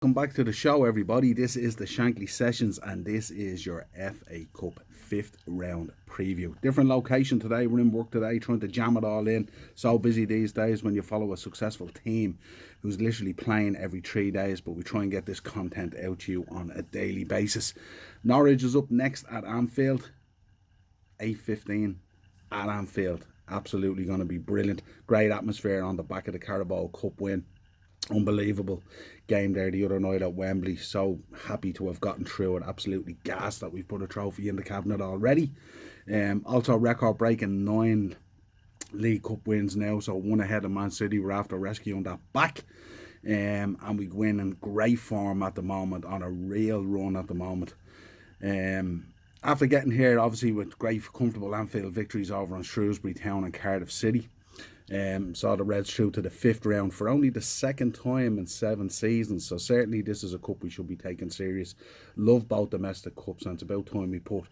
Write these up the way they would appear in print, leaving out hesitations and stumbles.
Welcome back to the show, everybody. This is the Shankly Sessions, and this is your FA Cup fifth round preview. Different location today. We're in work today, trying to jam it all in. So busy these days when you follow a successful team who's literally playing every 3 days, but we try and get this content out to you on a daily basis. Norwich is up next at Anfield, 8:15 at Anfield. Absolutely going to be brilliant. Great atmosphere on the back of the Carabao Cup win. Unbelievable game there the other night at Wembley. So happy to have gotten through it. Absolutely gassed that we've put a trophy in the cabinet already. Also record breaking 9 League Cup wins now, so one ahead of Man City. We're after rescuing that back. And we win in great form at the moment, on a real run at the moment. After getting here, obviously, with great comfortable Anfield victories over on Shrewsbury Town and Cardiff City. Saw the Reds through to the 5th round for only the 2nd time in 7 seasons. So certainly this is a cup we should be taking serious. Love both domestic cups, and it's about time we put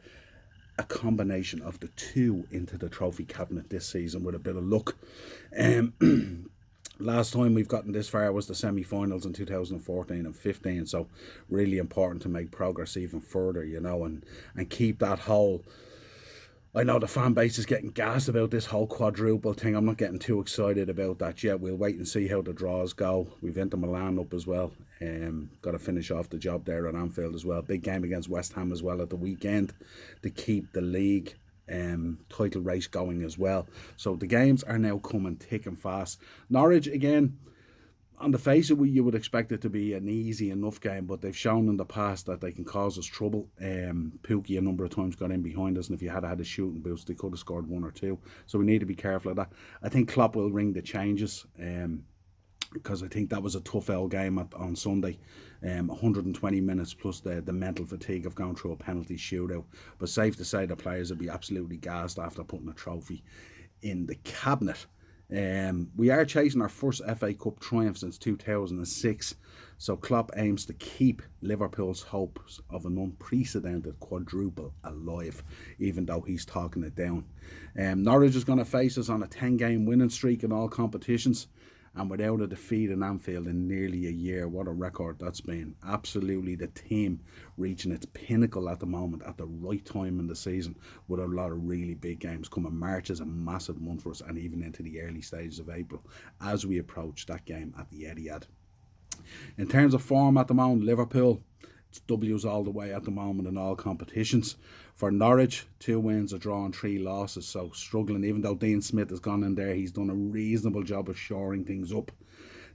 a combination of the two into the trophy cabinet this season with a bit of luck. Last time we've gotten this far was the semi-finals in 2014 and 15, so really important to make progress even further, and keep that whole... I know the fan base is getting gassed about this whole quadruple thing. I'm not getting too excited about that yet. We'll wait and see how the draws go. We've Inter Milan up as well. Got to finish off the job there at Anfield as well. Big game against West Ham as well at the weekend to keep the league title race going as well. So the games are now coming thick and fast. Norwich, again, on the face of it, you would expect it to be an easy enough game, but they've shown in the past that they can cause us trouble. Pookie a number of times got in behind us, and if you had had a shooting boost, they could have scored 1 or 2. So we need to be careful of that. I think Klopp will ring the changes, because I think that was a tough L game on Sunday. 120 minutes plus the mental fatigue of going through a penalty shootout. But safe to say the players will be absolutely gassed after putting a trophy in the cabinet. We are chasing our first FA Cup triumph since 2006, so Klopp aims to keep Liverpool's hopes of an unprecedented quadruple alive, even though he's talking it down. Norwich is going to face us on a 10-game winning streak in all competitions, and without a defeat in Anfield in nearly a year. What a record that's been. Absolutely the team reaching its pinnacle at the moment at the right time in the season, with a lot of really big games coming. March is a massive month for us, and even into the early stages of April as we approach that game at the Etihad. In terms of form at the moment, Liverpool, it's W's all the way at the moment in all competitions. For Norwich, 2 wins, a draw and 3 losses, so struggling. Even though Dean Smith has gone in there, he's done a reasonable job of shoring things up.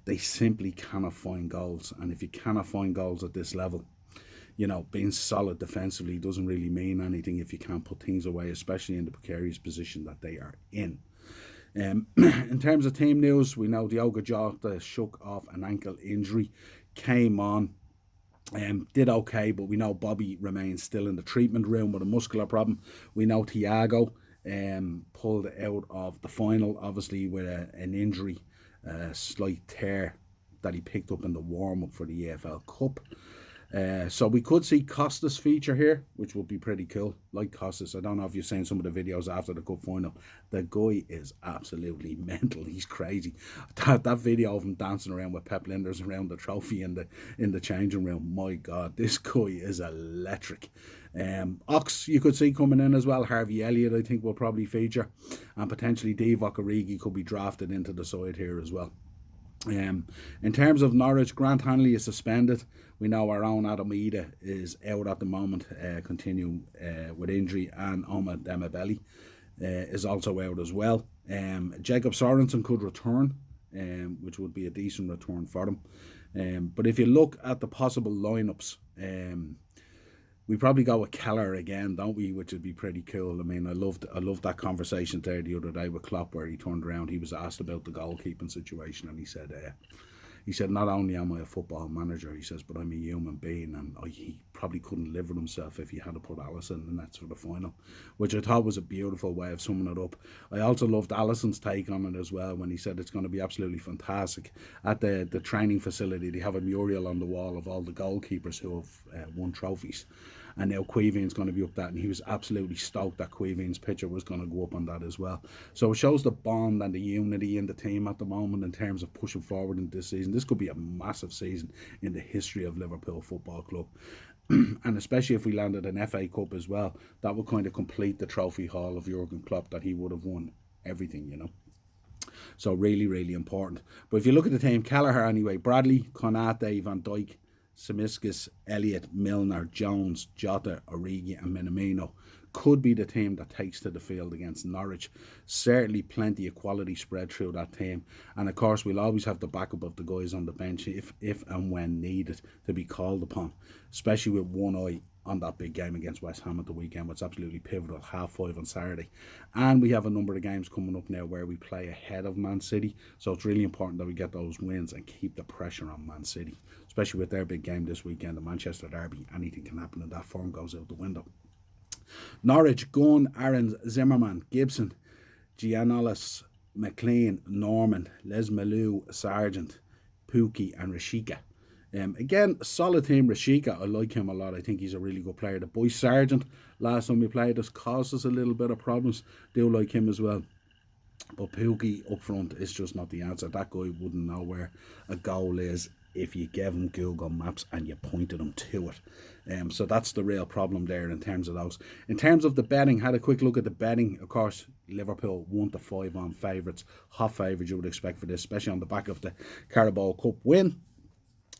They simply cannot find goals, and if you cannot find goals at this level, being solid defensively doesn't really mean anything if you can't put things away, especially in the precarious position that they are in. In terms of team news, we know Diogo Jota shook off an ankle injury, came on, did okay, but we know Bobby remains still in the treatment room with a muscular problem. We know Thiago pulled out of the final, obviously with an injury, a slight tear that he picked up in the warm-up for the EFL Cup. So we could see Costas feature here, which would be pretty cool. Like Costas, I don't know if you've seen some of the videos after the cup final. The guy is absolutely mental. He's crazy. That video of him dancing around with Pep Linders around the trophy in the changing room. My God, this guy is electric. Ox, you could see coming in as well. Harvey Elliott, I think, will probably feature, and potentially Divock Origi could be drafted into the side here as well. In terms of Norwich, Grant Hanley is suspended. We know our own Adam Ida is out at the moment, continuing with injury, and Omar Dembele is also out as well. Jacob Sorensen could return, which would be a decent return for him. But if you look at the possible lineups, we probably go with Keller again, don't we? Which would be pretty cool. I mean, I loved that conversation there the other day with Klopp, where he turned around. He was asked about the goalkeeping situation, and he said, not only am I a football manager, he says, but I'm a human being, and he probably couldn't live with himself if he had to put Alisson in the nets for the final, which I thought was a beautiful way of summing it up. I also loved Alisson's take on it as well, when he said it's going to be absolutely fantastic. At the training facility, they have a mural on the wall of all the goalkeepers who have won trophies. and now Queeveen's going to be up that, and he was absolutely stoked that Queeveen's picture was going to go up on that as well. So it shows the bond and the unity in the team at the moment in terms of pushing forward in this season. This could be a massive season in the history of Liverpool Football Club. And especially if we landed an FA Cup as well, that would kind of complete the trophy haul of Jurgen Klopp, that he would have won everything, you know. So really, really important. But if you look at the team, Kelleher anyway, Bradley, Konate, Van Dijk, Simiskis, Elliott, Milner, Jones, Jota, Origi and Minamino could be the team that takes to the field against Norwich. Certainly plenty of quality spread through that team. And of course, we'll always have the backup of the guys on the bench if and when needed to be called upon, especially with one eye on that big game against West Ham at the weekend. It's absolutely pivotal, 5:30 on Saturday. And we have a number of games coming up now where we play ahead of Man City. So it's really important that we get those wins and keep the pressure on Man City, especially with their big game this weekend, the Manchester Derby. Anything can happen and that form goes out the window. Norwich, Gunn, Aaron, Zimmerman, Gibson, Giannolis, McLean, Norman, Les Malou, Sargent, Pookie and Rashika. Again, solid team. Rashika, I like him a lot. I think he's a really good player. The boy Sargent, last time we played us, caused us a little bit of problems. Do like him as well. But Pookie up front is just not the answer. That guy wouldn't know where a goal is if you gave him Google Maps and you pointed him to it. So that's the real problem there in terms of those. In terms of the betting, had a quick look at the betting. Of course, Liverpool 1-5 on favourites. Hot favourites you would expect for this, especially on the back of the Carabao Cup win.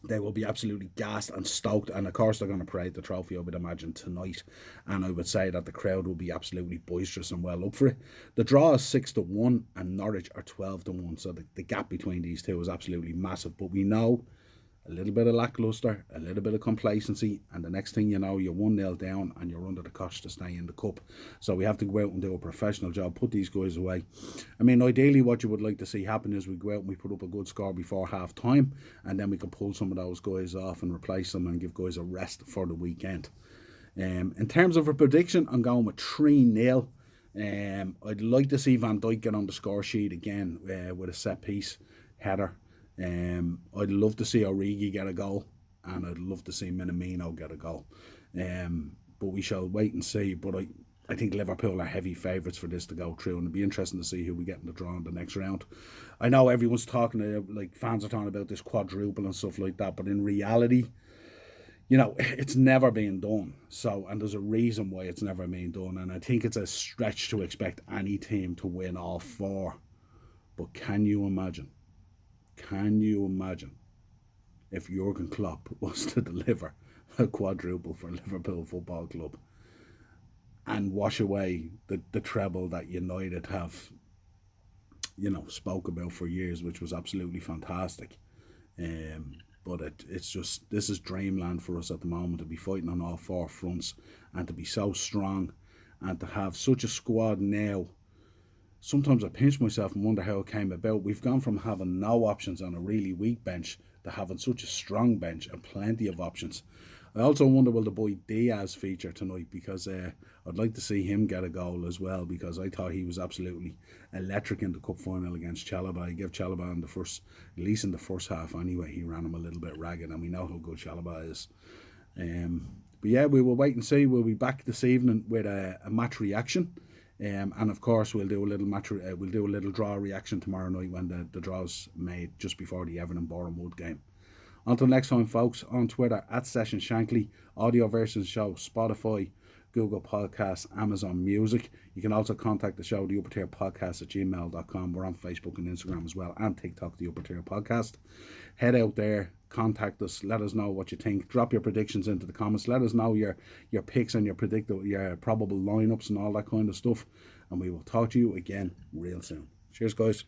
They will be absolutely gassed and stoked, and of course they're going to parade the trophy, I would imagine, tonight. And I would say that the crowd will be absolutely boisterous and well up for it. The draw is 6-1 and Norwich are 12-1, so the gap between these two is absolutely massive. But we know a little bit of lacklustre, a little bit of complacency, and the next thing you know, you're 1-0 down and you're under the cosh to stay in the cup. So we have to go out and do a professional job, put these guys away. I mean, ideally what you would like to see happen is we go out and we put up a good score before half time, and then we can pull some of those guys off and replace them and give guys a rest for the weekend. In terms of a prediction, I'm going with 3-0. I'd like to see Van Dijk get on the score sheet again with a set piece header. I'd love to see Origi get a goal, and I'd love to see Minamino get a goal. But we shall wait and see. But I think Liverpool are heavy favourites for this to go through, and it'll be interesting to see who we get in the draw in the next round. I know everyone's talking, like fans are talking about this quadruple and stuff like that, but in reality, you know, it's never been done. So, and there's a reason why it's never been done, and I think it's a stretch to expect any team to win all four. But can you imagine? Can you imagine if Jurgen Klopp was to deliver a quadruple for Liverpool Football Club and wash away the treble that United have, you know, spoke about for years, which was absolutely fantastic. But it's just, this is dreamland for us at the moment, to be fighting on all four fronts and to be so strong and to have such a squad now. Sometimes I pinch myself and wonder how it came about. We've gone from having no options on a really weak bench to having such a strong bench and plenty of options. I also wonder, will the boy Diaz feature tonight, because I'd like to see him get a goal as well, because I thought he was absolutely electric in the cup final against Chalobah. He gave Chalobah in the first, at least in the first half anyway, he ran him a little bit ragged, and we know how good Chalobah is. But yeah, we will wait and see. We'll be back this evening with a match reaction. And of course we'll do a little draw reaction tomorrow night when the draw's made just before the Everton Bournemouth game. Until next time, folks, on Twitter @Session Shankly, audio version show, Spotify, Google Podcasts, Amazon Music. You can also contact the show, the Upper Tier Podcast @gmail.com. We're on Facebook and Instagram as well, and TikTok, the Upper Tier Podcast. Head out there, contact us, let us know what you think. Drop your predictions into the comments. Let us know your picks and your probable lineups and all that kind of stuff. And we will talk to you again real soon. Cheers, guys.